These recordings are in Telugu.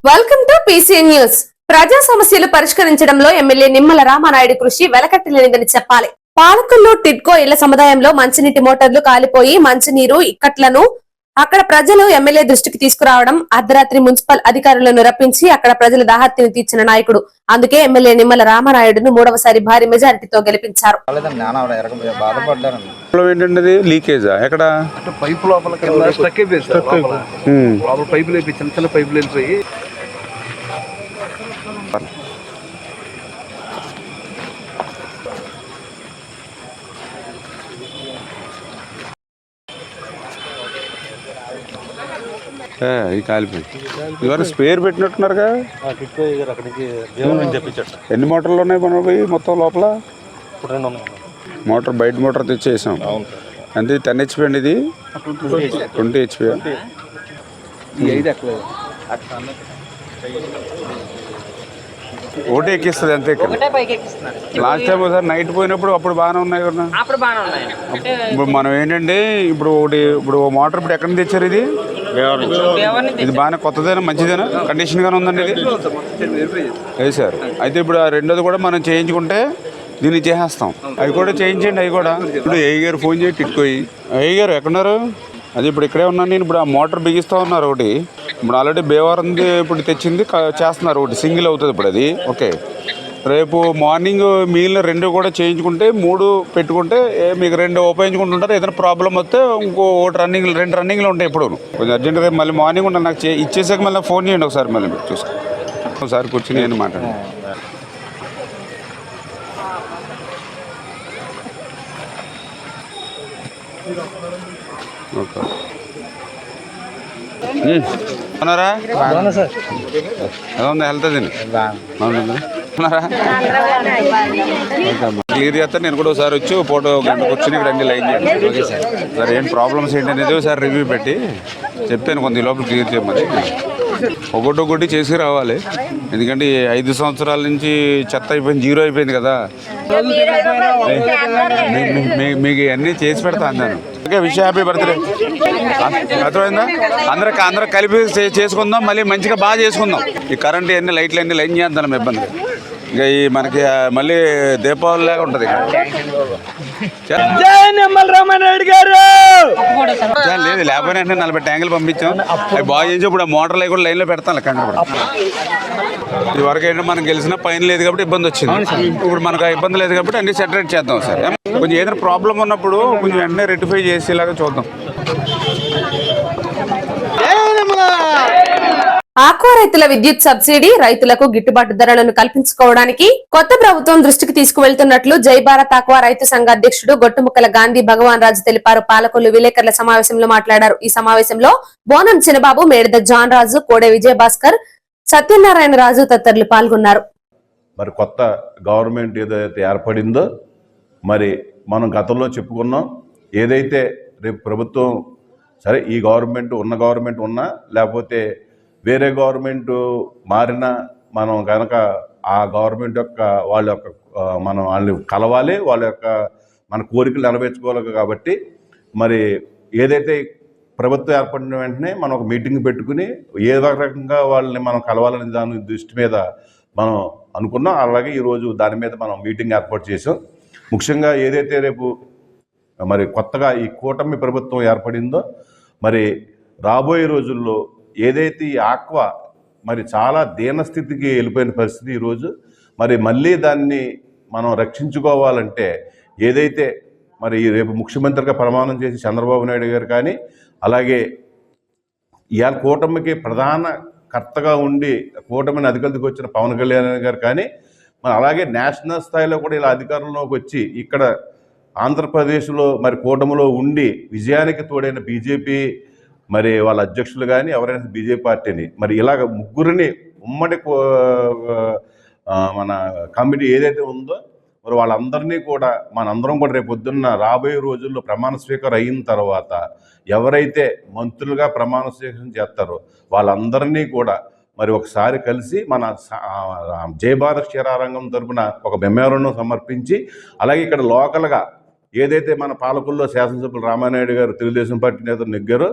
Welcome to PCN news. ప్రజా సమస్యలు పరిష్కరించడంలో ఎమ్మెల్యే నిమ్మల రామానాయుడు కృషి వెలకట్టలేనిదని చెప్పాలి. పాలకుల్లో టిడ్కో ఇళ్ల సముదాయంలో మంచినీటి మోటార్లు కాలిపోయి మంచినీరు ఇక్కట్లను అక్కడ ప్రజలు ఎమ్మెల్యే దృష్టికి తీసుకురావడం, అర్ధరాత్రి మున్సిపల్ అధికారులను రప్పించి అక్కడ ప్రజల దాహత్యను తీర్చిన నాయకుడు. అందుకే ఎమ్మెల్యే నిమ్మల రామానాయుడును మూడవసారి భారీ మెజారిటీతో గెలిపించారు. కాలిపోయి ఇవన్నీ స్పేర్ పెట్టినట్టున్నారుగా. ఎన్ని మోటార్లు ఉన్నాయి మన పోయి మొత్తం లోపల? మోటార్ బయట మోటార్ తెచ్చేసాం. అంటే 10 HP అండి, ఇది 20 HP. ఒకటే ఎక్కిస్తుంది అంతే. లాస్ట్ టైం ఒకసారి నైట్ పోయినప్పుడు అప్పుడు బాగానే ఉన్నాయి కదా. ఇప్పుడు మనం ఏంటంటే ఇప్పుడు మోటార్ ఇప్పుడు ఎక్కడి నుంచి తెచ్చారు? ఇది బాగానే కొత్తదేనా, మంచిదేనా, కండిషన్ గానే ఉందండి ఇది? లేదు సార్. అయితే ఇప్పుడు ఆ రెండోది కూడా మనం చేయించుకుంటే దీన్ని చేసేస్తాం. అవి కూడా చేయించండి. అవి కూడా ఇప్పుడు ఏ గారు ఫోన్ చేసి టిట్టుకోయి. ఏ గారు ఎక్కడున్నారు? అది ఇప్పుడు ఇక్కడే ఉన్నాను నేను. ఇప్పుడు ఆ మోటార్ బిగిస్తూ ఉన్నారు ఒకటి. ఇప్పుడు ఆల్రెడీ బేవారంది ఇప్పుడు తెచ్చింది చేస్తున్నారు. ఒకటి సింగిల్ అవుతుంది ఇప్పుడు అది. ఓకే, రేపు మార్నింగ్ మిగిలిన 2 కూడా చేయించుకుంటే 3 పెట్టుకుంటే మీకు 2 ఉపయోగించుకుంటుంటారు. ఏదైనా ప్రాబ్లం వస్తే ఇంకో 2 రన్నింగ్లు ఉంటాయి. ఇప్పుడు కొంచెం అర్జెంట్ రేపు మళ్ళీ మార్నింగ్ ఉండాలి. నాకు ఇచ్చేసాక మళ్ళీ ఫోన్ చేయండి ఒకసారి. మళ్ళీ చూసుకో ఒకసారి కూర్చుని నేను మాట్లాడండి. ఓకే, ఉన్నారా? ఎలా ఉంది హెల్త్? అది క్లియర్ చేస్తాను. నేను కూడా ఒకసారి వచ్చి ఫోటో గంట కూర్చొని ఇక్కడ అన్ని లైన్ చేయండి సార్. ఏం ప్రాబ్లమ్స్ ఏంటి అనేది ఒకసారి రివ్యూ పెట్టి చెప్తాను. కొంత లోపల క్లియర్ చేయమని ఒకటి చేసి రావాలి. ఎందుకంటే 5 సంవత్సరాల నుంచి చెత్త అయిపోయింది, జీరో అయిపోయింది కదా. మీకు అన్నీ చేసి పెడతా అన్నాను. Okay, wish happy birthday. అర్థమైందా? అందరూ కలిపి చేసుకుందాం, మళ్ళీ మంచిగా బాగా చేసుకుందాం. ఈ కరెంట్ అన్ని లైట్లు అన్ని లైన్ చేద్దాం ఇబ్బంది. ఇంకా ఈ మనకి మళ్ళీ దీపావళి లాగా ఉంటుంది. లేదు లేకపోయినా 40 ట్యాంకులు పంపించాం. అవి బాగా చేసి ఇప్పుడు ఆ మోటార్లు కూడా లైన్లో పెడతాం. ఇది వరకు ఏంటంటే మనం గెలిచిన పైన లేదు కాబట్టి ఇబ్బంది వచ్చింది. ఇప్పుడు మనకు ఆ ఇబ్బంది లేదు కాబట్టి అన్ని సెటరేట్ చేద్దాం సార్. కొంచెం ఏదైనా ప్రాబ్లం ఉన్నప్పుడు కొంచెం వెంటనే రెక్టిఫై చేసేలాగా చూద్దాం. ఆక్వా రైతుల విద్యుత్ సబ్సిడీ రైతులకు గిట్టుబాటు ధరలను కల్పించుకోవడానికి కొత్త ప్రభుత్వం దృష్టికి తీసుకువెళ్తున్నట్లు జై భారత్ ఆక్వా రైతు సంఘ అధ్యక్షుడు గొట్టుముక్కల గాంధీ భగవాన్ రాజు తెలిపారు. పాలకొల్లు విలేకరుల సమావేశంలో మాట్లాడారు. ఈ సమావేశంలో బోనం చిన్నబాబు, మేడద జాన్ రాజు, కోడే విజయభాస్కర్, సత్యనారాయణ రాజు తదితరులు పాల్గొన్నారు. మరి కొత్త గవర్నమెంట్ ఏదైతే ఏర్పడిందో, మరి మనం గతంలో చెప్పుకున్నాం, ఏదైతే రేపు ప్రభుత్వం సరే ఈ గవర్నమెంట్ ఉన్న గవర్నమెంట్ ఉన్నా లేకపోతే వేరే గవర్నమెంట్ మారినా మనం కనుక ఆ గవర్నమెంట్ యొక్క వాళ్ళు కలవాలి, వాళ్ళ యొక్క మన కోరికలు నెరవేర్చుకోవాలి. కాబట్టి మరి ఏదైతే ప్రభుత్వం ఏర్పడిన వెంటనే మనం ఒక మీటింగ్ పెట్టుకుని ఏ రకంగా వాళ్ళని మనం కలవాలని దాని దృష్టి మీద మనం అనుకున్నాం. అలాగే ఈరోజు దాని మీద మనం మీటింగ్ ఏర్పాటు చేసాం. ముఖ్యంగా ఏదైతే రేపు మరి కొత్తగా ఈ కూటమి ప్రభుత్వం ఏర్పడిందో, మరి రాబోయే రోజుల్లో ఏదైతే ఈ ఆక్వా మరి చాలా దీనస్థితికి వెళ్ళిపోయిన పరిస్థితి ఈరోజు. మరి మళ్ళీ దాన్ని మనం రక్షించుకోవాలంటే ఏదైతే మరి రేపు ముఖ్యమంత్రిగా ప్రమాణం చేసి చంద్రబాబు నాయుడు గారు కానీ, అలాగే ఇవాళ కూటమికి ప్రధాన కర్తగా ఉండి కూటమిని అధికారంలోకి వచ్చిన పవన్ కళ్యాణ్ గారు కానీ, మరి అలాగే నేషనల్ స్థాయిలో కూడా ఇలా అధికారంలోకి వచ్చి ఇక్కడ ఆంధ్రప్రదేశ్లో మరి కూటమిలో ఉండి విజయానికి తోడైన బీజేపీ మరి వాళ్ళ అధ్యక్షులు కానీ ఎవరైనా బీజేపీ పార్టీని మరి ఇలాగ ముగ్గురిని ఉమ్మడి మన కమిటీ ఏదైతే ఉందో మరి వాళ్ళందరినీ కూడా మనందరం కూడా రేపు పొద్దున్న రాబోయే రోజుల్లో ప్రమాణ స్వీకారం అయిన తర్వాత ఎవరైతే మంత్రులుగా ప్రమాణ స్వీకారం చేస్తారో వాళ్ళందరినీ కూడా మరి ఒకసారి కలిసి మన జై భారత్ క్షీరారంగం తరపున ఒక మెమోరాండం సమర్పించి, అలాగే ఇక్కడ లోకల్గా ఏదైతే మన పాలకుల్లో శాసనసభ్యులు రామానాయుడు గారు తెలుగుదేశం పార్టీ నేతలు నెగ్గారో,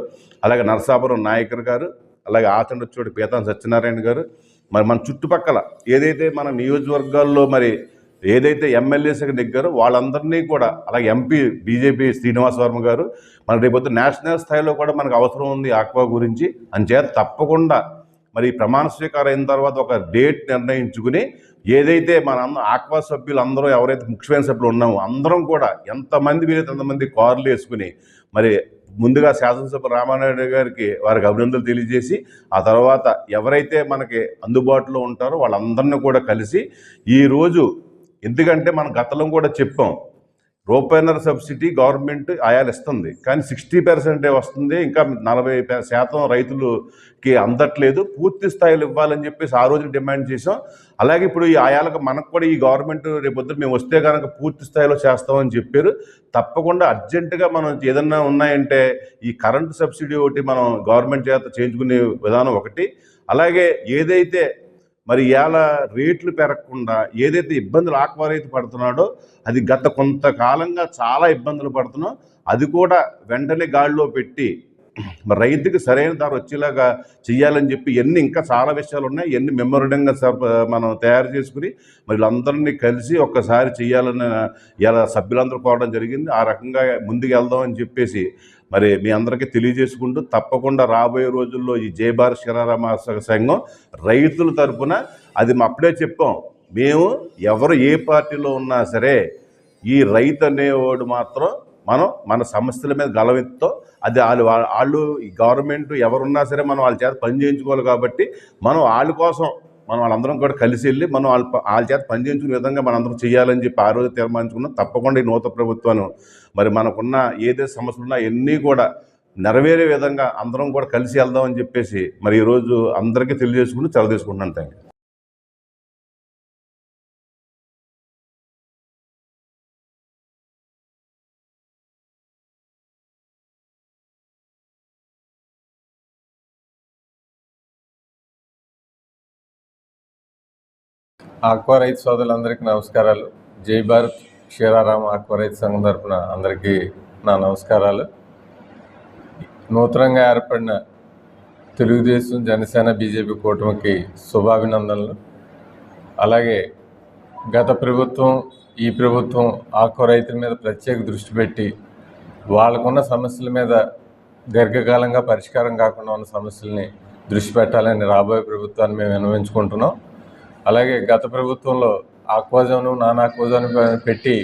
అలాగే నరసాపురం నాయకర్ గారు, అలాగే ఆచండొచ్చోటి పీతాన్ సత్యనారాయణ గారు, మరి మన చుట్టుపక్కల ఏదైతే మన నియోజకవర్గాల్లో మరి ఏదైతే ఎమ్మెల్యేస్కి నెగ్గారో వాళ్ళందరినీ కూడా, అలాగే ఎంపీ బీజేపీ శ్రీనివాస్ వర్మ గారు, మన రేపొద్దు నేషనల్ స్థాయిలో కూడా మనకు అవసరం ఉంది ఆక్వా గురించి. అంచేత తప్పకుండా మరి ప్రమాణ స్వీకారం అయిన తర్వాత ఒక డేట్ నిర్ణయించుకుని ఏదైతే మన ఆక్వా సభ్యులు అందరూ ఎవరైతే ముఖ్యమైన సభ్యులు ఉన్నామో అందరం కూడా ఎంతమంది వీలైతే అంతమంది కార్లు వేసుకుని మరి ముందుగా శాసనసభ రామానాయుడు గారికి వారికి అభినందనలు తెలియజేసి, ఆ తర్వాత ఎవరైతే మనకి అందుబాటులో ఉంటారో వాళ్ళందరినీ కూడా కలిసి ఈరోజు, ఎందుకంటే మనం గతంలో కూడా చెప్పాం, రూపాయన్నర సబ్సిడీ గవర్నమెంట్ ఆయాలు ఇస్తుంది, కానీ 60% వస్తుంది, ఇంకా 40% రైతులకి అందట్లేదు, పూర్తి స్థాయిలో ఇవ్వాలని చెప్పేసి ఆ రోజు డిమాండ్ చేసాం. అలాగే ఇప్పుడు ఈ ఆయాలకు మనకు కూడా ఈ గవర్నమెంట్ రేపొద్దు మేము వస్తే కనుక పూర్తి స్థాయిలో చేస్తామని చెప్పారు. తప్పకుండా అర్జెంటుగా మనం ఏదన్నా ఉన్నాయంటే ఈ కరెంటు సబ్సిడీ ఒకటి మనం గవర్నమెంట్ చేత చేయించుకునే విధానం ఒకటి, అలాగే ఏదైతే మరి ఇవాళ రేట్లు పెరగకుండా ఏదైతే ఇబ్బందులు ఆక్వా రైతు పడుతున్నాడో అది గత కొంతకాలంగా చాలా ఇబ్బందులు పడుతున్నాం, అది కూడా వెంటనే గాడిలో పెట్టి మరి రైతుకి సరైన ధర వచ్చేలాగా చెయ్యాలని చెప్పి ఇంకా చాలా విషయాలు ఉన్నాయి. మెమోరండంగా మనం తయారు చేసుకుని మరి వీళ్ళందరినీ కలిసి ఒక్కసారి చెయ్యాలని ఇలా సభ్యులందరూ కోరడం జరిగింది. ఆ రకంగా ముందుకు వెళ్దామని చెప్పేసి మరి మీ అందరికీ తెలియజేసుకుంటూ, తప్పకుండా రాబోయే రోజుల్లో ఈ జై భారత్ క్షీరారామ సంఘం రైతుల తరఫున, అది అప్పుడే చెప్పాం, మేము ఎవరు ఏ పార్టీలో ఉన్నా సరే ఈ రైతు అనేవాడు మాత్రం మన సమస్యల మీద గలవెత్తో, అది వాళ్ళు ఈ గవర్నమెంట్ ఎవరున్నా సరే మనం వాళ్ళ చేత పని చేయించుకోవాలి. కాబట్టి మనం వాళ్ళ కోసం వాళ్ళందరం కూడా కలిసి వెళ్ళి మనం వాళ్ళ చేత పని చేయించుకునే విధంగా మనందరం చేయాలని చెప్పి ఆ రోజు తీర్మానించుకున్నాం. తప్పకుండా ఈ నూతన ప్రభుత్వాన్ని మరి మనకున్న ఏదైతే సమస్యలు ఉన్నా అన్నీ కూడా నెరవేరే విధంగా అందరం కూడా కలిసి వెళ్దామని చెప్పేసి మరి ఈరోజు అందరికీ తెలియజేసుకుంటూ సెలవు తీసుకుంటున్నాను. Thank you. ఆక్వా రైతు సోదరులందరికీ నమస్కారాలు. జై భారత్ క్షీరారామ ఆక్వా రైతు సంఘం తరఫున అందరికీ నా నమస్కారాలు. నూతనంగా ఏర్పడిన తెలుగుదేశం, జనసేన, బీజేపీ కూటమికి శుభాభినందనలు. అలాగే గత ప్రభుత్వం, ఈ ప్రభుత్వం ఆక్వా రైతుల మీద ప్రత్యేక దృష్టి పెట్టి వాళ్ళకున్న సమస్యల మీద దీర్ఘకాలంగా పరిష్కారం కాకుండా ఉన్న సమస్యల్ని దృష్టి పెట్టాలని రాబోయే ప్రభుత్వాన్ని మేము విన్నవించుకుంటున్నాం. అలాగే గత ప్రభుత్వంలో ఆక్వాజోను, నాన్ ఆక్వాజోను పెట్టి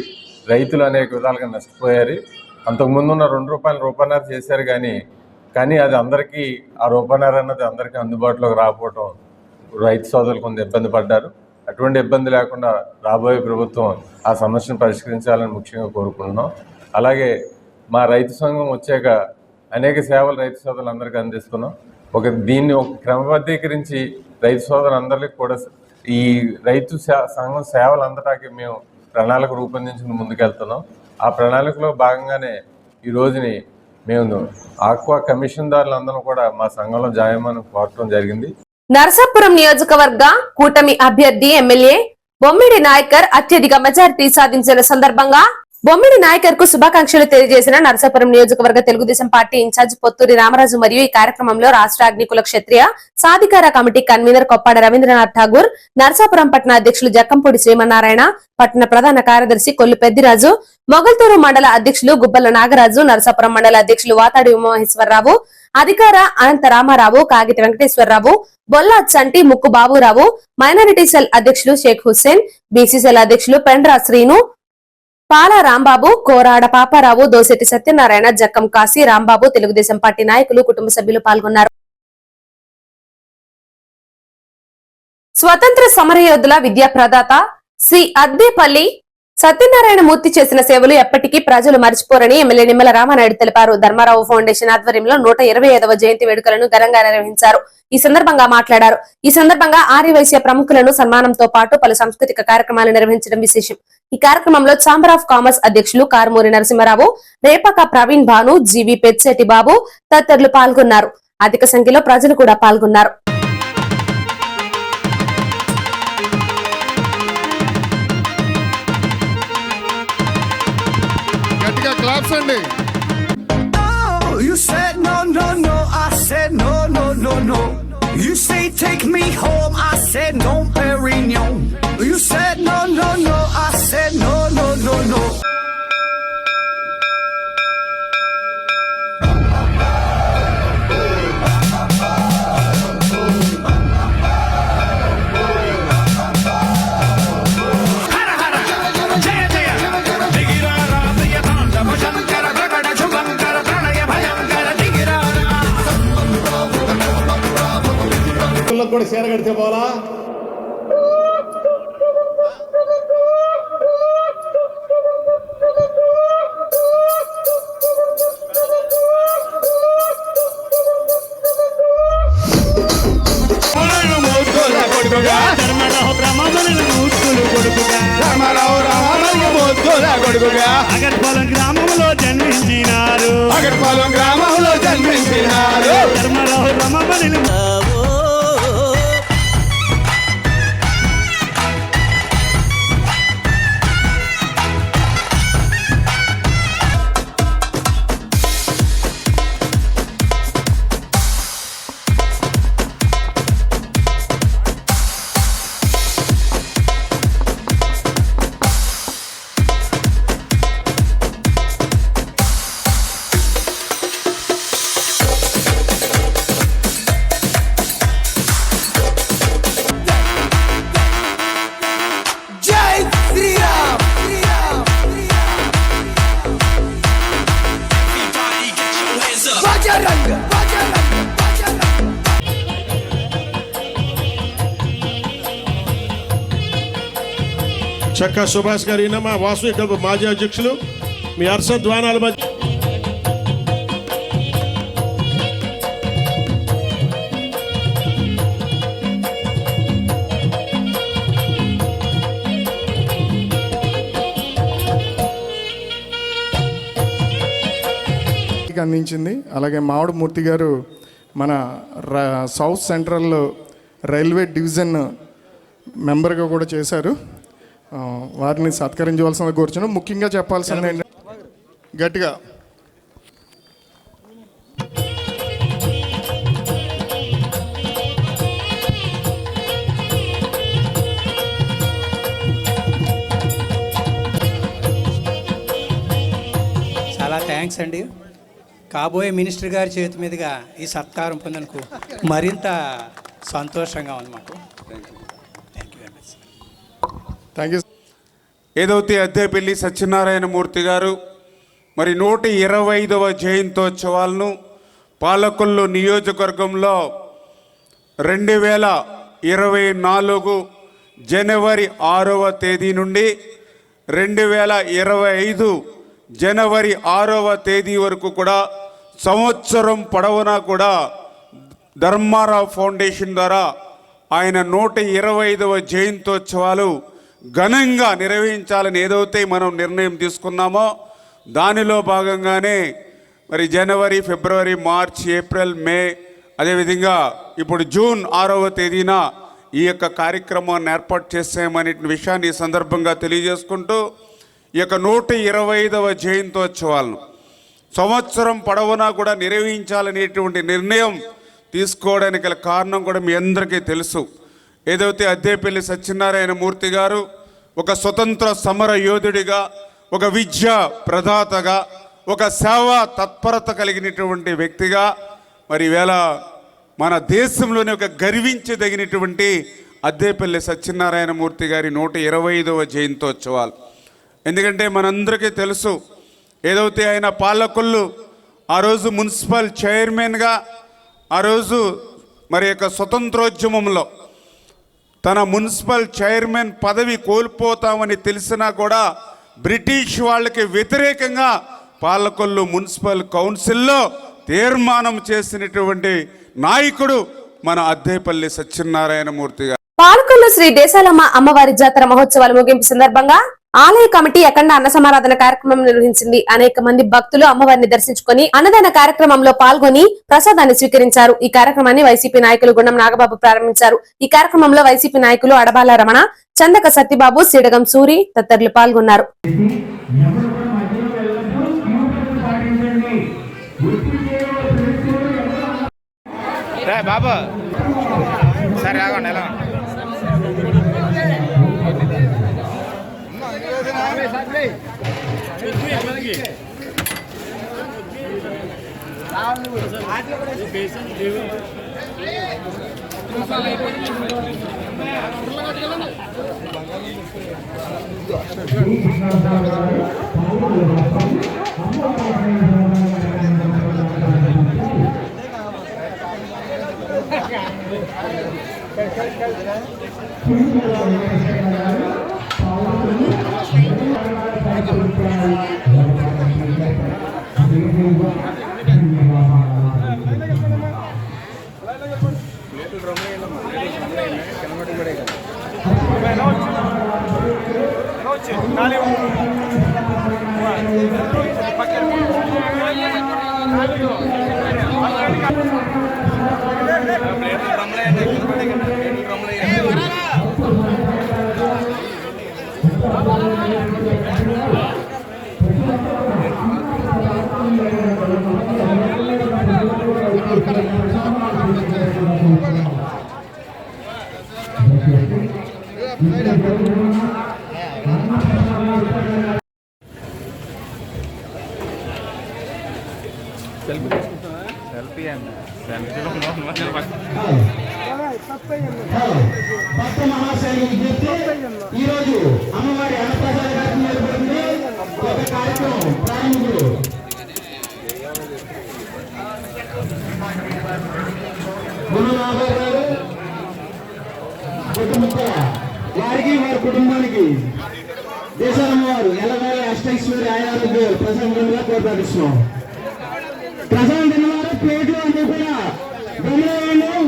రైతులు అనేక విధాలుగా నష్టపోయారు. అంతకుముందు ఉన్న రూపాయన్నర చేశారు, కానీ అది అందరికీ ఆ రూపాయన్నర అన్నది అందరికీ అందుబాటులోకి రాకపోవడం రైతు సోదరులు కొంత ఇబ్బంది పడ్డారు. అటువంటి ఇబ్బంది లేకుండా రాబోయే ప్రభుత్వం ఆ సమస్యను పరిష్కరించాలని ముఖ్యంగా కోరుకుంటున్నాం. అలాగే మా రైతు సంఘం వచ్చాక అనేక సేవలు రైతు సోదరులందరికీ అందిస్తున్నాం. దీన్ని ఒక క్రమబద్ధీకరించి రైతు సోదరులందరికీ కూడా ఈ రైతు సంఘం సేవలు అందటానికి మేము ప్రణాళిక రూపొందించుకుని ముందుకెళ్తున్నాం. ఆ ప్రణాళికలో భాగంగానే ఈ రోజుని మేము ఆక్వా కమిషన్దారులందరూ కూడా మా సంఘంలో జాయమని కోరటం జరిగింది. నరసాపురం నియోజకవర్గ కూటమి అభ్యర్థి ఎమ్మెల్యే బొమ్మిడి నాయకర్ అత్యధిక మెజారిటీ సాధించిన సందర్భంగా బొమ్మిడి నాయకర్ కు శుభాకాంక్షలు తెలియజేసిన నరసాపురం నియోజకవర్గ తెలుగుదేశం పార్టీ ఇన్ఛార్జ్ పొత్తూరి రామరాజు మరియు ఈ కార్యక్రమంలో రాష్ట్ర అగ్నికుల క్షత్రియ సాధికార కమిటీ కన్వీనర్ కొప్పాడ రవీంద్రనాథ్ ఠాగూర్, నరసాపురం పట్టణ అధ్యక్షులు జక్కంపూడి శ్రీమన్నారాయణ, పట్టణ ప్రధాన కార్యదర్శి కొల్లు పెద్దిరాజు, మొగల్తూరు మండల అధ్యక్షులు గుబ్బల నాగరాజు, నరసాపురం మండల అధ్యక్షులు వాతాడి ఉమామహేశ్వరరావు, అధికార అనంత రామారావు, కాగిత వెంకటేశ్వరరావు, బొల్లా చంటి, ముక్కు బాబురావు, మైనారిటీ సెల్ అధ్యక్షులు షేక్ హుస్సేన్, బీసీ సెల్ అధ్యక్షులు పెండ్రా శ్రీను, పాల రాంబాబు, కోరాడ పాపారావు, దోసెట్టి సత్యనారాయణ, జక్కం కాశీ, రాంబాబు, తెలుగుదేశం పార్టీ నాయకులు, కుటుంబ సభ్యులు పాల్గొన్నారు. స్వతంత్ర సమరయోధుల విద్యా ప్రదాత శ్రీ అద్దేపల్లి సత్యనారాయణ మూర్తి చేసిన సేవలు ఎప్పటికీ ప్రజలు మర్చిపోరని ఎమ్మెల్యే నిమ్మల రామానాయుడు తెలిపారు. ధర్మారావు ఫౌండేషన్ ఆధ్వర్యంలో 125వ జయంతి వేడుకలను ఘనంగా నిర్వహించారు. ఈ సందర్భంగా మాట్లాడారు. ఈ సందర్భంగా ఆర్యవైశ్య ప్రముఖులను సన్మానంతో పాటు పలు సాంస్కృతిక కార్యక్రమాలు నిర్వహించడం విశేషం. ఈ కార్యక్రమంలో ఛాంబర్ ఆఫ్ కామర్స్ అధ్యక్షులు కారుమూరి నరసింహారావు, రేపక ప్రవీణ్ భాను, జీవి పెద్శెట్టి బాబు తదితరులు పాల్గొన్నారు. అధిక సంఖ్యలో ప్రజలు కూడా పాల్గొన్నారు. You said no, no, no. I said no, no, no, no. You say take me home, I said no, Perignon. You said no, no, no, I said no, no, no, no. కూడా సేరగడితే పోలా అగర్పాలెం గ్రామంలో జన్మించినారు ధర్మరావు రమబలిలు చక్కా సుభాష్ గారు ఈయన మా వాసు క్లబ్ మాజీ అధ్యక్షులు మీ అర్షద్వానాల మధ్య అందించింది. అలాగే మామిడిమూర్తి గారు మన సౌత్ సెంట్రల్ రైల్వే డివిజన్ మెంబర్గా కూడా చేశారు. వారిని సత్కరించవలసిందిగా కోరుచున్నాం. ముఖ్యంగా చెప్పాల్సింది గట్టిగా చాలా థ్యాంక్స్ అండి. కాబోయే మినిస్టర్ గారి చేతి మీదుగా ఈ సత్కారం పొందనుకు మరింత సంతోషంగా ఉంది మాకు. Thank you. ఏదైతే అద్దేపల్లి సత్యనారాయణ మూర్తి గారు మరి 125వ జయంతోత్సవాలను పాలకొల్లు నియోజకవర్గంలో 2024 జనవరి 6వ తేదీ నుండి 2025 జనవరి 6వ తేదీ వరకు కూడా సంవత్సరం పొడవునా కూడా ధర్మారావు ఫౌండేషన్ ద్వారా ఆయన 125వ జయంతోత్సవాలు ఘనంగా నిర్వహించాలని ఏదైతే మనం నిర్ణయం తీసుకున్నామో దానిలో భాగంగానే మరి జనవరి, ఫిబ్రవరి, మార్చ్, ఏప్రిల్, మే, అదేవిధంగా ఇప్పుడు జూన్ 6వ తేదీన ఈ యొక్క కార్యక్రమాన్ని ఏర్పాటు చేసామనే విషయాన్ని ఈ సందర్భంగా తెలియజేసుకుంటూ ఈ యొక్క 125వ జయంతోత్సవాలను సంవత్సరం పొడవునా కూడా నిర్వహించాలనేటువంటి నిర్ణయం తీసుకోవడానికి గల కారణం కూడా మీ అందరికీ తెలుసు. ఏదైతే అద్దేపల్లి సత్యనారాయణ మూర్తి గారు ఒక స్వతంత్ర సమర యోధుడిగా, ఒక విద్యా ప్రదాతగా, ఒక సేవా తత్పరత కలిగినటువంటి వ్యక్తిగా మరి ఈవేళ మన దేశంలోనే ఒక గర్వించదగినటువంటి అద్దేపల్లి సత్యనారాయణ మూర్తి గారి 125వ జయంతోత్సవాలు. ఎందుకంటే మనందరికీ తెలుసు ఏదైతే ఆయన పాలకొల్లు ఆ రోజు మున్సిపల్ చైర్మన్గా ఆ రోజు మరి యొక్క స్వతంత్రోద్యమంలో తన మున్సిపల్ చైర్మన్ పదవి కోల్పోతామని తెలిసినా కూడా బ్రిటిష్ వాళ్ళకి వ్యతిరేకంగా పాలకొల్లు మున్సిపల్ కౌన్సిల్లో తీర్మానం చేసినటువంటి నాయకుడు మన అద్దేపల్లి సత్యనారాయణ మూర్తి గారు. పాలకొల్లు శ్రీ దేశాలమ్మ అమ్మవారి జాతర మహోత్సవాల ముగింపు సందర్భంగా ఆలయ కమిటీ అఖండ అన్న సమారాధన కార్యక్రమం నిర్వహించింది. అనేక మంది భక్తులు అమ్మవారిని దర్శించుకుని అన్నదాన కార్యక్రమంలో పాల్గొని ప్రసాదాన్ని స్వీకరించారు. ఈ కార్యక్రమాన్ని వైసీపీ నాయకులు గుండం నాగబాబు ప్రారంభించారు. ఈ కార్యక్రమంలో వైసీపీ నాయకులు అడబాల రమణ, చందక సత్యబాబు, సిడగం సూరి తదితరులు పాల్గొన్నారు. బాబు సరే ఆగండి ఎలా సెల్ఫీ అండి భక్త మహాశైలి ఈరోజు అమ్మవారి అన్నప్రసాద కార్యక్రమం ఏర్పడింది. ఒక కార్యక్రమం ప్రారంభించారు. గురునాథర్ గారు వారికి వారి కుటుంబానికి దేశాలమ్మవారు ఎల్లవేళ అష్టైశ్వర్య ఆయారోగ్యాలు ప్రసంగంగా కోరుతున్నాం. ప్రసాదం తిన్నవారు ప్లేట్లు అన్ని కూడా బ్రహ్మదేవులు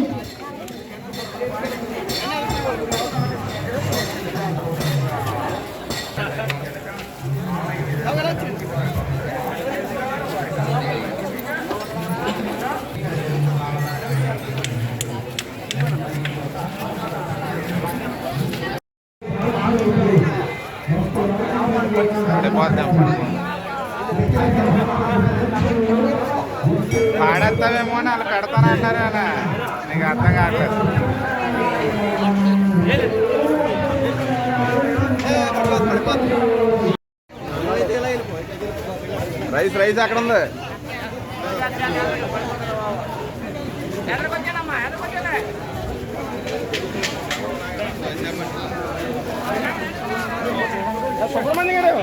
పాడేస్తావేమో అని వాళ్ళు పెడతానంటారు అలా నీకు అర్థం కావట్లేదు. రైస్ అక్కడ ఉంది. సుబ్రహ్మణ్య గారు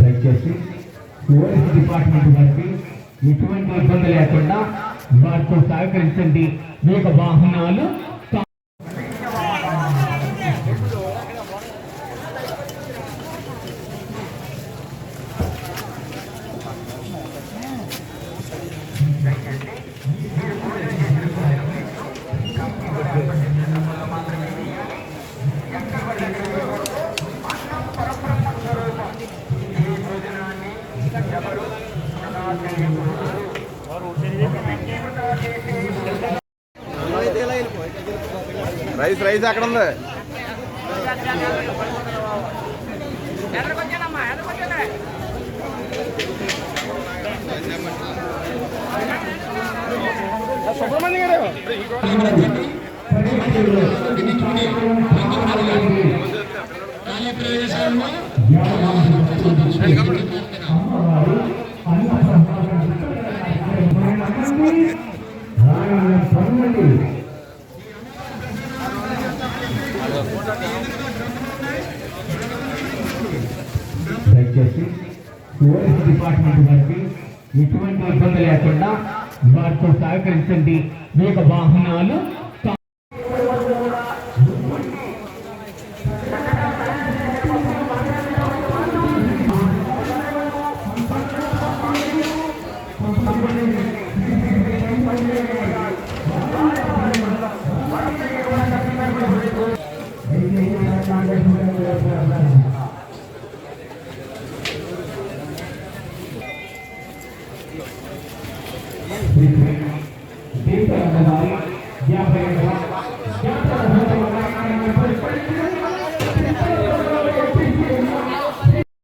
దయచేసి టూరిస్ట్ డిపార్ట్మెంట్ వారికి ఎటువంటి ఇబ్బంది లేకుండా వారితో సహకరించండి. మీ యొక్క వాహనాలు రైస్ అక్కడ ఉంది. సుబ్రహ్మణ్య గారు దయచేసి టూరిస్ట్ డిపార్ట్మెంట్ వారికి ఎటువంటి ఇబ్బంది లేకుండా వారితో సహకరించండి. మీ యొక్క వాహనాలు శ్రీ దీపారాధన వారి 52వ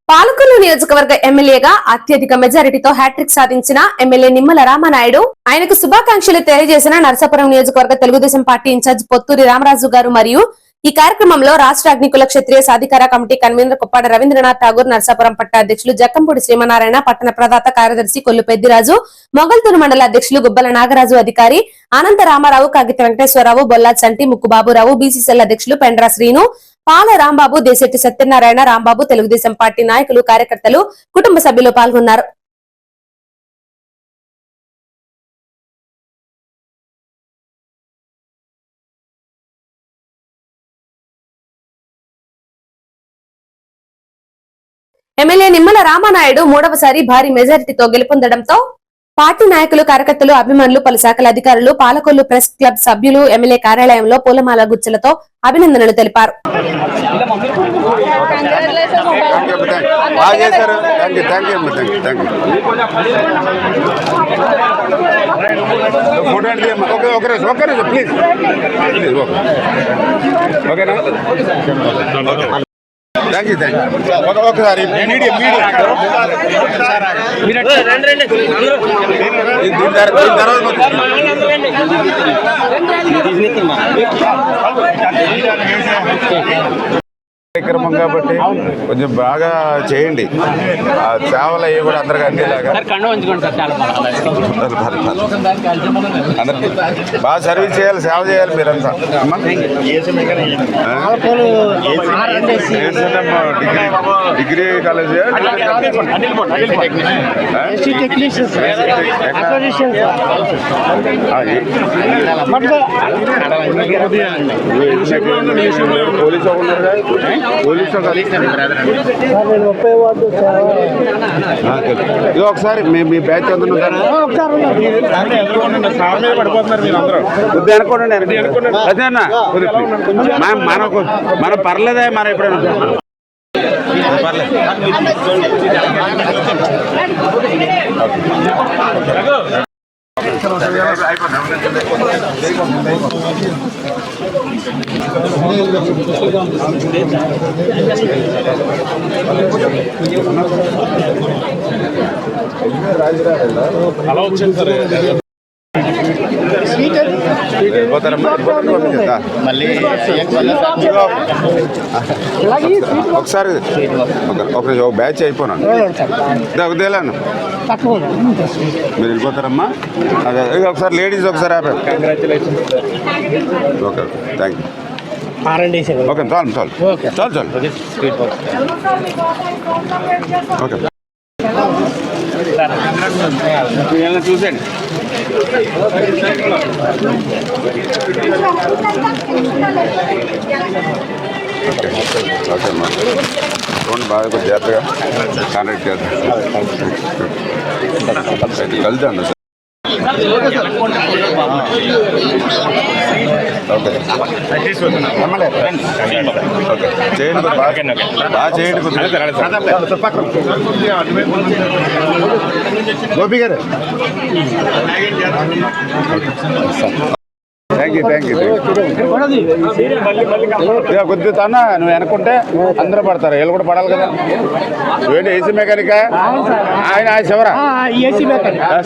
పాలకొల్లు నియోజకవర్గ ఎమ్మెల్యేగా అత్యధిక మెజారిటీతో హ్యాట్రిక్ సాధించిన ఎమ్మెల్యే నిమ్మల రామనాయుడు ఆయనకు శుభాకాంక్షలు తెలియజేసిన నరసాపురం నియోజకవర్గ తెలుగుదేశం పార్టీ ఇన్ఛార్జ్ పొత్తూరి రామరాజు గారు మరియు ఈ కార్యక్రమంలో రాష్ట్ర అగ్నికుల క్షత్రియ సాధికార కమిటీ కన్వీనర్ కొప్పాడ రవీంద్రనాథ్ ఠాగూర్, నరసాపురం పట్ట అధ్యక్షులు జక్కంపూడి శ్రీమనారాయణ, పట్టణ ప్రదాత కార్యదర్శి కొల్లు పెద్దిరాజు, మొగల్తూరు మండల అధ్యక్షులు గుబ్బల నాగరాజు అధికారి, అనంత రామారావు, కాగిత వెంకటేశ్వరరావు, బొల్లా చంటి, ముక్కుబాబురావు, బీసీసీఎల్ అధ్యక్షులు పెండ్రా శ్రీను, పాల రాంబాబు, దేశెట్టి సత్యనారాయణ, రాంబాబు, తెలుగుదేశం పార్టీ నాయకులు, కార్యకర్తలు, కుటుంబ సభ్యులు పాల్గొన్నారు. ఎమ్మెల్యే నిమ్మల రామనాయుడు మూడవసారి భారీ మెజారిటీతో గెలుపొందడంతో పార్టీ నాయకులు, కార్యకర్తలు, అభిమానులు, పలు శాఖల అధికారులు, పాలకొల్లు ప్రెస్ క్లబ్ సభ్యులు ఎమ్మెల్యే కార్యాలయంలో పూలమాల గుచ్చులతో అభినందనలు తెలిపారు. ఒకసారి కార్యక్రమం కాబట్టి కొంచెం బాగా చేయండి. ఆ సేవలు అయ్యి కూడా అందరికీ అందేలాగా అందరికి బాగా సర్వీస్ చేయాలి, సేవ చేయాలి మీరంతా. డిగ్రీ కాలేజ్ పోలీసు ఉన్నారుగా, ఇది ఒకసారి మీ బ్యాచ్ అందుతారా పడిపోతున్నారు మీరు అందరూ అనుకోండి. మనం పర్లేదా, మనం ఎప్పుడైనా పర్లేదు. అలా వచ్చింది సార్. ఒకసారి ఒక బ్యాచ్ అయిపోయినాను ఉదయాలను మీరు వెళ్ళిపోతారమ్మా. అదే ఒకసారి లేడీస్ ఒకసారి ఆపారు. Okay, thank you. ఓకే, చాలు చాలు చాలు చాలు ఓకే చూసండి. ఓకే అమ్మా, చూడండి బాగా కొంచెం జాగ్రత్తగా కాంటాక్ట్ చేద్దాం. కలుద్దాం సార్. ఓకే ఓకే, చేయండి బాగా చేయండి. గోపి గారు థ్యాంక్ యూ. కొద్దిగా తానా నువ్వు వెనక్కుంటే అందరూ పడతారు, వీళ్ళు కూడా పడాలి కదా. ఏంటి ఏసీ మెకానికా ఆయన? శివరా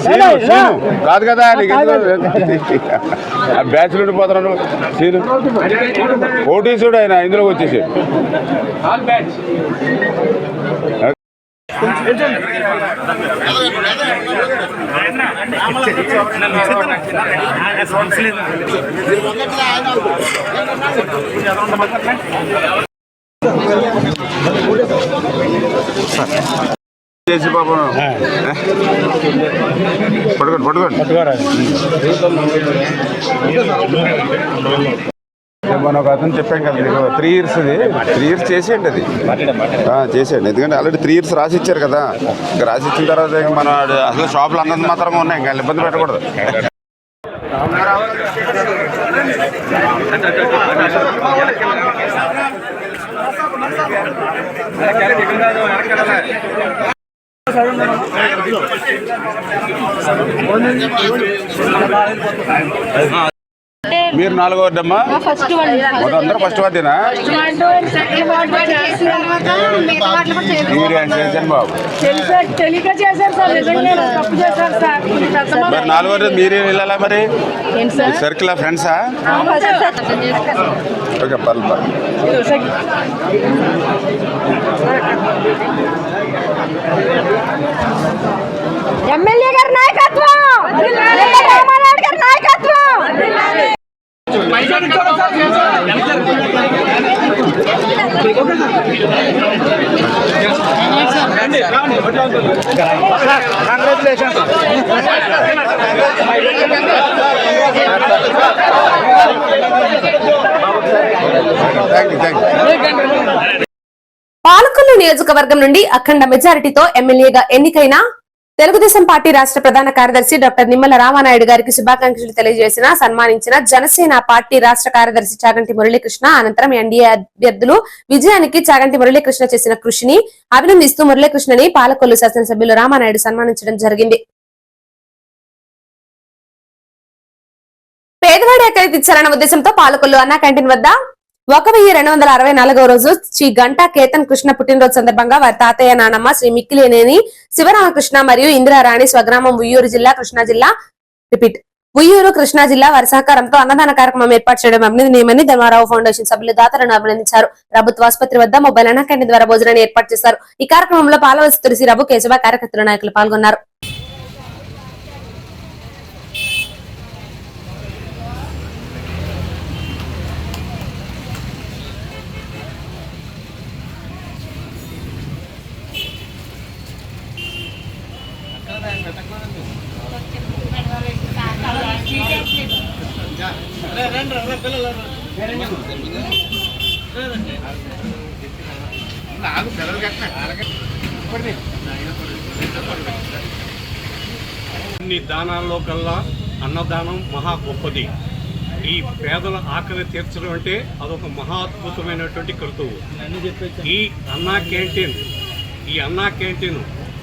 సీను కాదు కదా, ఆ బ్యాచ్ నుండి పోతున్నాను. సీను ఓటీసుడు ఆయన ఇందులోకి వచ్చేసి. చేసి పాపం పట్టుకోండి. మన ఒక అతను చెప్పాం కదా మీకు 3 years, 3 years చేసేయండి. అది చేసేయండి, ఎందుకంటే ఆల్రెడీ 3 years రాసి ఇచ్చారు కదా. ఇంకా రాసి ఇచ్చిన తర్వాత మన అసలు షాపులు అన్నది మాత్రమే ఉన్నాయి, ఇంకా ఇబ్బంది పెట్టకూడదు. మీరు 4వ వార్డు అమ్మా? మొత్తం అందరూ ఫస్ట్ వార్డేనా? మీరే చేశాను బాబు. మరి 4వ వార్డు మీరే వెళ్ళాలా మరి? సర్కిల్ ఫ్రెండ్సా? ఓకే పర్లేదు. ఎమ్మెల్యే గారి నాయకత్వం, రామానాయుడు గారి నాయకత్వం. పాలకొల్లు నియోజకవర్గం నుండి అఖండ మెజారిటీతో ఎమ్మెల్యేగా ఎన్నికైన తెలుగుదేశం పార్టీ రాష్ట్ర ప్రధాన కార్యదర్శి డాక్టర్ నిమ్మల రామానాయుడు గారికి శుభాకాంక్షలు తెలియజేసిన సన్మానించిన జనసేన పార్టీ రాష్ట్ర కార్యదర్శి చాగంటి మురళీకృష్ణ అనంతరం ఎన్డీఏ అభ్యర్థులు విజయానికి చాగంటి మురళీకృష్ణ చేసిన కృషిని అభినందిస్తూ మురళీకృష్ణని పాలకొల్లు శాసనసభ్యులు రామానాయుడు సన్మానించడం జరిగింది. పేదవాడి ఆకలి తీర్చాలన్న ఉద్దేశంతో పాలకొల్లు అన్నా క్యాంటీన్ వద్ద 1264వ రోజు శ్రీ గంటా కేతన్ కృష్ణ పుట్టినరోజు సందర్భంగా వారి తాతయ్య నానమ్మ శ్రీ మిక్కిలేనేని శివరామకృష్ణ మరియు ఇందిరారాణి స్వగ్రామం ఉయ్యూరు కృష్ణా జిల్లా వారి సహకారంతో అన్నదాన కార్యక్రమం ఏర్పాటు చేయడం అభినందనీయమని ధర్మారావు ఫౌండేషన్ సభ్యులు దాతలను అభినందించారు. ప్రభుత్వ ఆసుపత్రి వద్ద మొబైల్ అన్నా క్యాంటీన్ ద్వారా భోజనాన్ని ఏర్పాటు చేశారు. ఈ కార్యక్రమంలో పాలవలసి తులసిరావు, కేశవ, కార్యకర్తల నాయకులు పాల్గొన్నారు. అన్ని దానాల్లో కల్లా అన్నదానం మహా గొప్పది. ఈ పేదల ఆకలి తీర్చడం అంటే అదొక మహా అద్భుతమైనటువంటి కృతువు. ఈ అన్నా క్యాంటీన్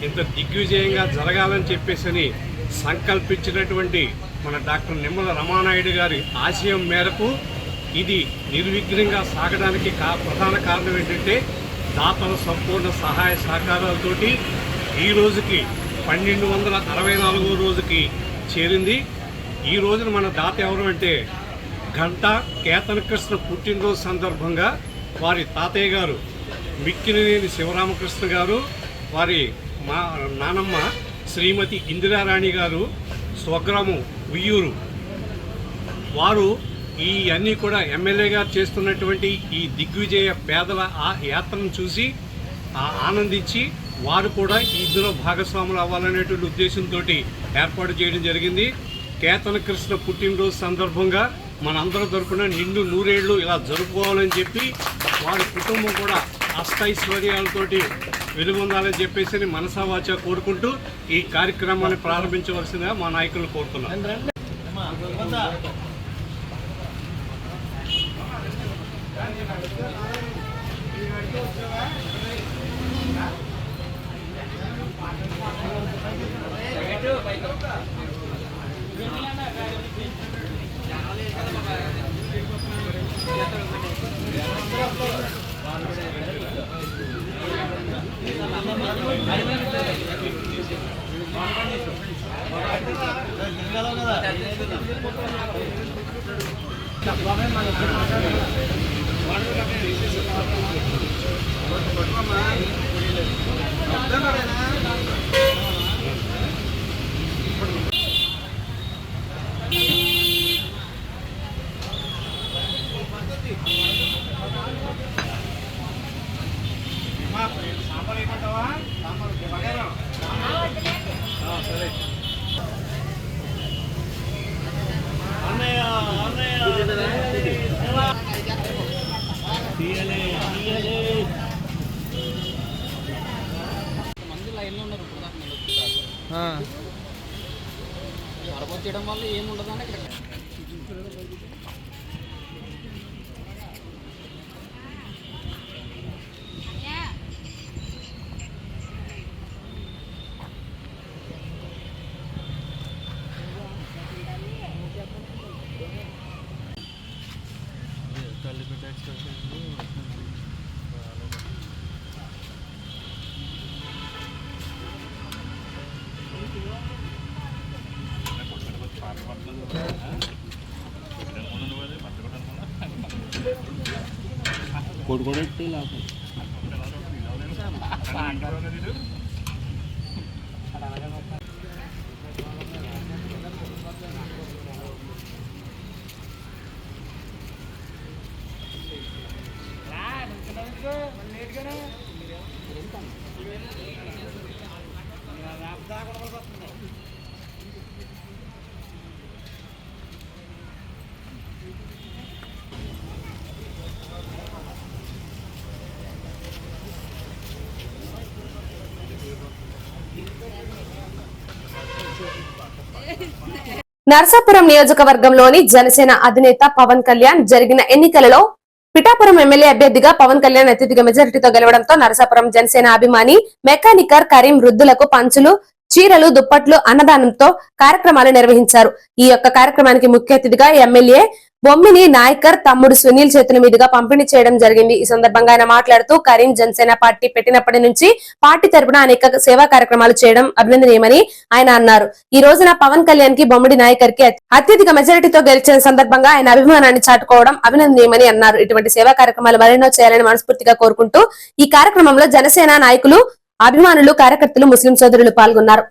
ఇంత దిగ్విజయంగా జరగాలని చెప్పేసి సంకల్పించినటువంటి మన డాక్టర్ నిమ్మల రామానాయుడు గారి ఆశయం మేరకు ఇది నిర్విఘ్నంగా సాగడానికి ప్రధాన కారణం ఏంటంటే దాతల సంపూర్ణ సహాయ సహకారాలతోటి ఈ రోజుకి 1264వ రోజుకి చేరింది. ఈ రోజున మన దాత ఎవరు అంటే గంటా కేతన్ కృష్ణ పుట్టినరోజు సందర్భంగా వారి తాతయ్య గారు మిక్కినేని శివరామకృష్ణ గారు, వారి నానమ్మ శ్రీమతి ఇందిరారాణి గారు స్వగ్రామం ఉయ్యూరు వారు ఈ అన్నీ కూడా ఎమ్మెల్యే గారు చేస్తున్నటువంటి ఈ దిగ్విజయ పేదల యాత్రను చూసి ఆనందించి వారు కూడా ఇందులో భాగస్వాములు అవ్వాలనేటువంటి ఉద్దేశంతో ఏర్పాటు చేయడం జరిగింది. కేతన్ కృష్ణ పుట్టినరోజు సందర్భంగా మనందరి తరపున నిండు 100 ఏళ్ళు ఇలా జరుపుకోవాలని చెప్పి వారి కుటుంబం కూడా అష్టైశ్వర్యాలతోటి వెలుగొందాలని చెప్పేసి మనసావాచ కోరుకుంటూ ఈ కార్యక్రమాన్ని ప్రారంభించవలసిందిగా మా నాయకులను కోరుతున్నాం. చేయడం వల్ల ఏముండదని ఇక్కడ నరసాపురం నియోజకవర్గంలోని జనసేన అధినేత పవన్ కళ్యాణ్ జరిగిన ఎన్నికలలో పిఠాపురం ఎమ్మెల్యే అభ్యర్థిగా పవన్ కళ్యాణ్ అత్యధిక మెజారిటీతో గెలవడంతో నరసాపురం జనసేన అభిమాని మెకానికర్ కరీం వృద్ధులకు పంచులు, చీరలు, దుప్పట్లు, అన్నదానంతో కార్యక్రమాలు నిర్వహించారు. ఈ యొక్క కార్యక్రమానికి ముఖ్య అతిథిగా ఎమ్మెల్యే బొమ్మిని నాయకర్ తమ్ముడు సునీల్ చేతుల మీదుగా పంపిణీ చేయడం జరిగింది. ఈ సందర్భంగా ఆయన మాట్లాడుతూ కరీం జనసేన పార్టీ పెట్టినప్పటి నుంచి పార్టీ తరపున అనేక సేవా కార్యక్రమాలు చేయడం అభినందనీయమని ఆయన అన్నారు. ఈ రోజున పవన్ కళ్యాణ్ కి బొమ్మిడి నాయకర్ కి అత్యధిక మెజారిటీతో గెలిచిన సందర్భంగా ఆయన అభిమానాన్ని చాటుకోవడం అభినందనీయమని అన్నారు. ఇటువంటి సేవా కార్యక్రమాలు మరెన్నో చేయాలని మనస్ఫూర్తిగా కోరుకుంటూ ఈ కార్యక్రమంలో జనసేన నాయకులు, అభిమానులు, కార్యకర్తలు, ముస్లిం సోదరులు పాల్గొన్నారు.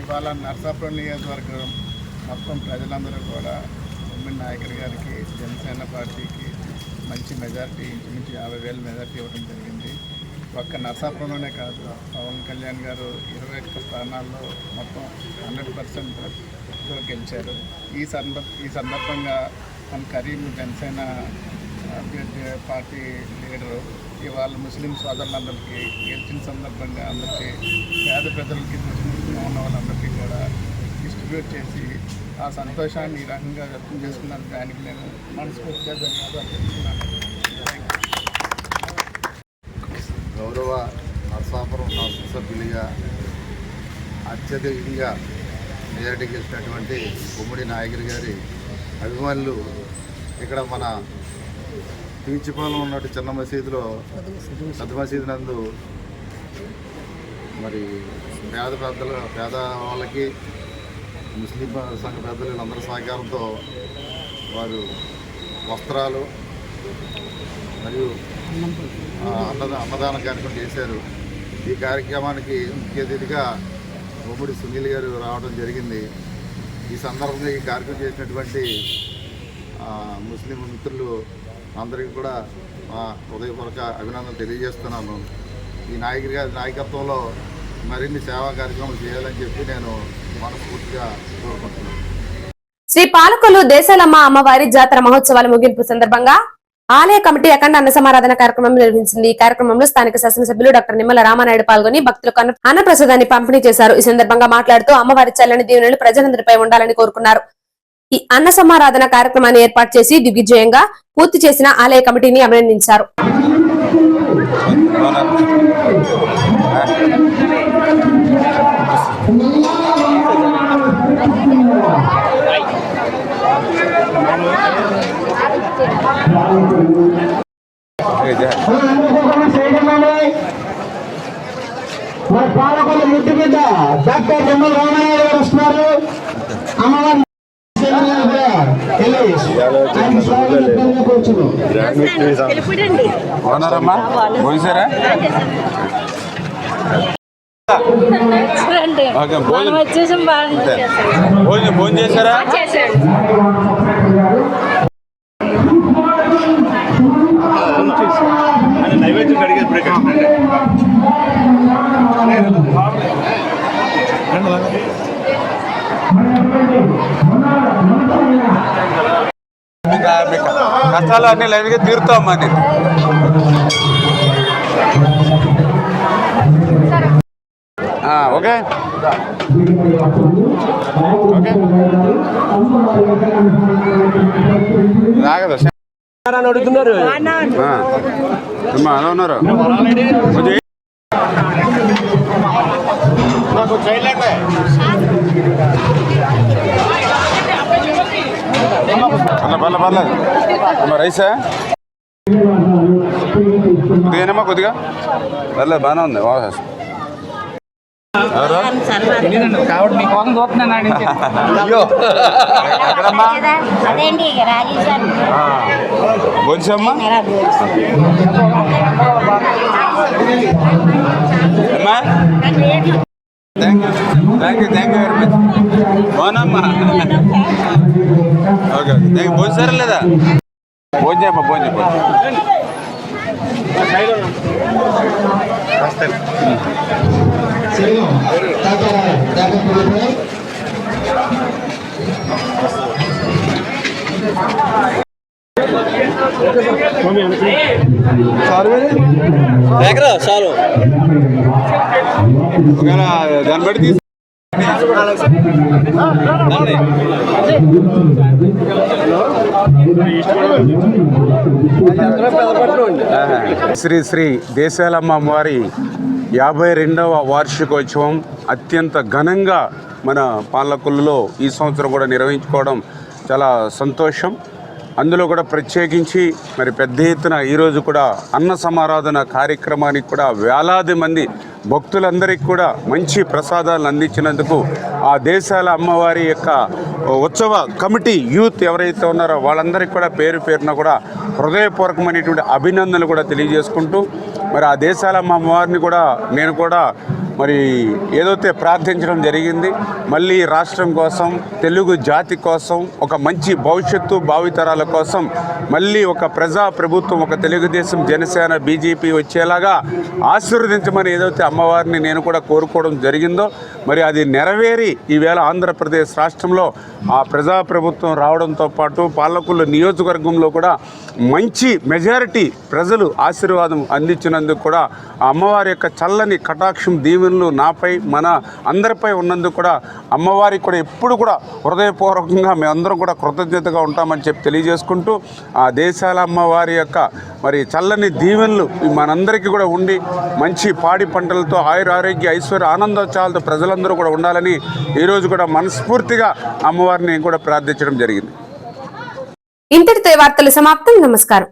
ఇవాళ నరసాపురం నియోజకవర్గం మొత్తం ప్రజలందరూ కూడా బొమ్మిడి నాయకర్ గారికి, జనసేన పార్టీకి మంచి మెజారిటీ, ఇంచుమించు 50,000 మెజారిటీ ఇవ్వడం జరిగింది. ఒక్క నరసాపురంలోనే కాదు, పవన్ కళ్యాణ్ గారు 21 స్థానాల్లో మొత్తం 100% గెలిచారు. ఈ సందర్భంగా మన కరీం జనసేన అభ్యర్థి పార్టీ లీడరు ఇవాళ ముస్లిం సోదరులందరికీ గెలిచిన సందర్భంగా అందరికీ, పేద ప్రజలకి, ముస్లింగా ఉన్న వాళ్ళందరికీ కూడా డిస్ట్రిబ్యూట్ చేసి ఆ సంతోషాన్ని ఈ రకంగా వ్యక్తం చేసుకున్నాను. దానికి నేను మనస్ఫూర్తిగా ధన్యవాదాలు తెలుస్తున్నాను. గౌరవ నరసాపురం శాసనసభ్యులుగా అత్యధికంగా మెజారిటీ గెలిచినటువంటి బొమ్మిడి నాయకర్ గారి అభిమానులు ఇక్కడ మన పీచిపాలెం ఉన్నట్టు చిన్న మసీదులో, పెద్ద మసీదు నందు మరి పేద వాళ్ళకి, ముస్లిం సంఘ పెద్దలు అందరి సహకారంతో వారు వస్త్రాలు మరియు అన్నదాన కార్యక్రమం చేశారు. ఈ కార్యక్రమానికి ముఖ్య అతిథిగా బొమ్మిడి సునీల్ గారు రావడం జరిగింది. ఈ సందర్భంగా ఈ కార్యక్రమం చేసినటువంటి ముస్లిం మిత్రులు అందరికీ కూడా మా హృదయపూర్వక అభినందనలు తెలియజేస్తున్నాను. ఈ నాయకుడి గారి నాయకత్వంలో మరిన్ని సేవా కార్యక్రమాలు చేయాలని చెప్పి నేను మనస్ఫూర్తిగా కోరుకుంటున్నాను. శ్రీ పాలకొల్లు దేశాలమ్మ అమ్మవారి జాతర మహోత్సవాల ముగింపు సందర్భంగా ఆలయ కమిటీ అఖండ అన్న సమారాధన కార్యక్రమం నిర్వహించింది. ఈ కార్యక్రమంలో స్థానిక శాసనసభ్యులు డాక్టర్ నిమ్మల రామానాయుడు పాల్గొని భక్తులకు అన్నప్రసాదాన్ని పంపిణీ చేశారు. ఈ సందర్భంగా మాట్లాడుతూ అమ్మవారి చల్లని దీవెనలు ప్రజలందరిపై ఉండాలని కోరుకున్నారు. ఈ అన్న సమారాధన కార్యక్రమాన్ని ఏర్పాటు చేసి దిగ్విజయంగా పూర్తి చేసిన ఆలయ కమిటీని అభినందించారు. మన పాలకొల్లు ముద్దు బిడ్డ డాక్టర్ నిమ్మల రామానాయుడు గారు వస్తున్నారు. అమ్మవారి రాకపోవచ్చును. బాగున్నారమ్మా? భోజనారా? ఓకే, భోజనం భోజనం చేశారా? నైవేద్యం అడిగేది బ్రేక్ కష్టాలు అన్నీ లైన్గా తీరుతామా నేను. ఓకే రాగదు అడుగుతున్నారు. ఎలా ఉన్నారు? పర్లేదు రైసా కొద్దిగానమ్మా కొద్దిగా పర్లేదు బాగానే ఉంది. కాబట్టి మీ కోసం చూస్తున్నాను. భోజనమ్మా థ్యాంక్ యూ వెరీ మచ్. బాగున్నామ్మా? ఓకే ఓకే భోజనం లేదా? భోజనం చెప్పమ్మా భోజనం చెప్పండి. దాన్ని బట్టి తీసు శ్రీ శ్రీ దేశాలమ్మ వారి 52వ వార్షికోత్సవం అత్యంత ఘనంగా మన పాలకొల్లులో ఈ సంవత్సరం కూడా నిర్వహించుకోవడం చాలా సంతోషం. అందులో కూడా ప్రత్యేకించి మరి పెద్ద ఎత్తున ఈరోజు కూడా అన్న సమారాధన కార్యక్రమానికి కూడా వేలాది మంది భక్తులందరికీ కూడా మంచి ప్రసాదాలను అందించినందుకు ఆ దేశాల అమ్మవారి యొక్క ఉత్సవ కమిటీ యూత్ ఎవరైతే ఉన్నారో వాళ్ళందరికీ కూడా పేరు పేరున కూడా హృదయపూర్వకమైనటువంటి అభినందనలు కూడా తెలియజేసుకుంటూ మరి ఆ దేశాల అమ్మవారిని కూడా నేను కూడా మరి ఏదైతే ప్రార్థించడం జరిగింది, మళ్ళీ రాష్ట్రం కోసం, తెలుగు జాతి కోసం, ఒక మంచి భవిష్యత్తు భావితరాల కోసం మళ్ళీ ఒక ప్రజా ప్రభుత్వం, ఒక తెలుగుదేశం, జనసేన, బీజేపీ వచ్చేలాగా ఆశీర్వదించమని ఏదైతే అమ్మవారిని నేను కూడా కోరుకోవడం జరిగిందో మరి అది నెరవేరి ఈవేళ ఆంధ్రప్రదేశ్ రాష్ట్రంలో ఆ ప్రజా ప్రభుత్వం రావడంతో పాటు పాలకొల్లు నియోజకవర్గంలో కూడా మంచి మెజారిటీ ప్రజలు ఆశీర్వాదం అందించినందుకు కూడా ఆ అమ్మవారి యొక్క చల్లని కటాక్షం దీవెనలు నాపై మన అందరిపై ఉన్నందుకు కూడా అమ్మవారికి కూడా ఎప్పుడు కూడా హృదయపూర్వకంగా మేమందరం కూడా కృతజ్ఞతగా ఉంటామని చెప్పి తెలియజేసుకుంటూ ఆ దేశాల అమ్మవారి యొక్క మరి చల్లని దీవెనలు మనందరికీ కూడా ఉండి మంచి పాడి పంటలతో ఆయురారోగ్య ఐశ్వర్య ఆనందోత్సాహాలతో ప్రజలందరూ కూడా ఉండాలని ఈరోజు కూడా మనస్ఫూర్తిగా అమ్మవారిని కూడా ప్రార్థించడం జరిగింది. ఇంతటితో వార్తలు సమాప్తం. నమస్కారం.